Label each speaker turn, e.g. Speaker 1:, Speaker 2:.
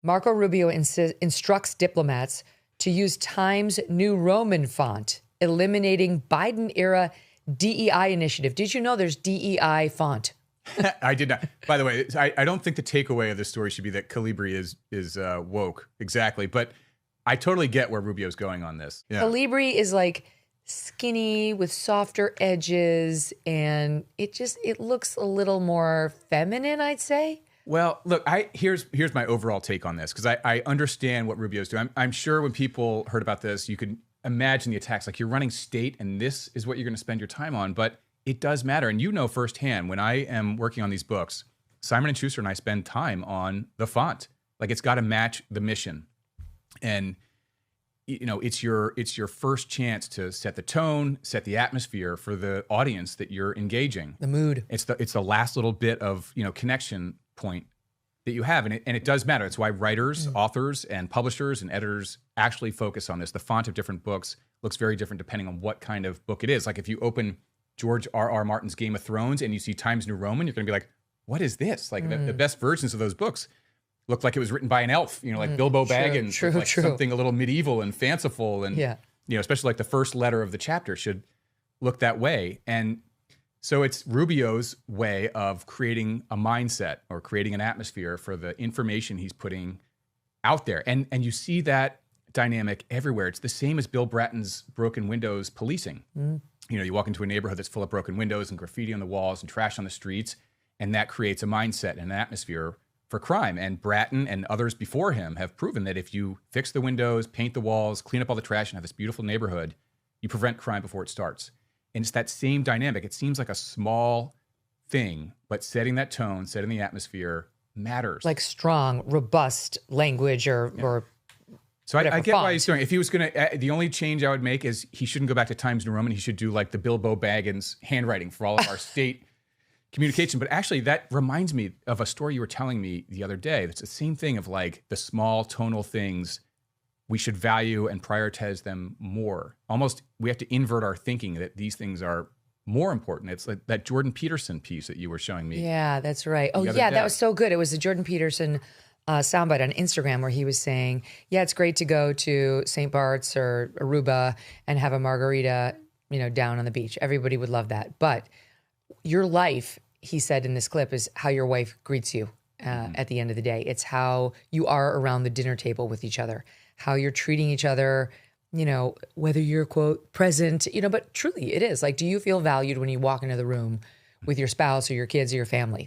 Speaker 1: Marco Rubio instructs diplomats to use Times New Roman font, eliminating Biden-era DEI initiative. Did you know there's DEI font?
Speaker 2: I did not. By the way, I don't think the takeaway of this story should be that Calibri is woke. Exactly. But I totally get where Rubio's going on this. Yeah. Calibri
Speaker 1: is like skinny with softer edges, and it looks a little more feminine, I'd say.
Speaker 2: Well, look, here's my overall take on this, because I understand what Rubio's doing. I'm sure when people heard about this, you could imagine the attacks. Like, you're running state, and this is what you're going to spend your time on. But it does matter. And you know firsthand, when I am working on these books, Simon & Schuster and I spend time on the font. Like, it's got to match the mission. And, you know, it's your first chance to set the tone, set the atmosphere for the audience that you're engaging.
Speaker 1: The mood.
Speaker 2: It's the last little bit of, connection point that you have. And it does matter. It's why writers, authors, and publishers and editors actually focus on this. The font of different books looks very different depending on what kind of book it is. Like, if you open George R.R. Martin's Game of Thrones and you see Times New Roman, you're going to be like, what is this? Like, the best versions of those books looked like it was written by an elf, like Bilbo Baggins,
Speaker 1: true.
Speaker 2: Something a little medieval and fanciful. And, especially like the first letter of the chapter should look that way. And so it's Rubio's way of creating a mindset or creating an atmosphere for the information he's putting out there. And you see that dynamic everywhere. It's the same as Bill Bratton's broken windows policing. You walk into a neighborhood that's full of broken windows and graffiti on the walls and trash on the streets, and that creates a mindset and an atmosphere for crime. And Bratton and others before him have proven that if you fix the windows, paint the walls, clean up all the trash, and have this beautiful neighborhood, you prevent crime before it starts. And it's that same dynamic. It seems like a small thing, but setting that tone, setting the atmosphere matters.
Speaker 1: Like strong, robust language or
Speaker 2: so I get why he's doing it. If he was going to, the only change I would make is he shouldn't go back to Times New Roman. He should do like the Bilbo Baggins handwriting for all of our state communication. But actually, that reminds me of a story you were telling me the other day. It's the same thing of like the small tonal things. We should value and prioritize them more. Almost, we have to invert our thinking that these things are more important. It's like that Jordan Peterson piece that you were showing me.
Speaker 1: Yeah, that's right. Oh, yeah, that was so good. It was the Jordan Peterson soundbite on Instagram where he was saying, yeah, it's great to go to St. Bart's or Aruba and have a margarita, down on the beach. Everybody would love that. But your life, he said in this clip, is how your wife greets you at the end of the day. It's how you are around the dinner table with each other, how you're treating each other, whether you're, quote, present, but truly it is. Like, do you feel valued when you walk into the room with your spouse or your kids or your family?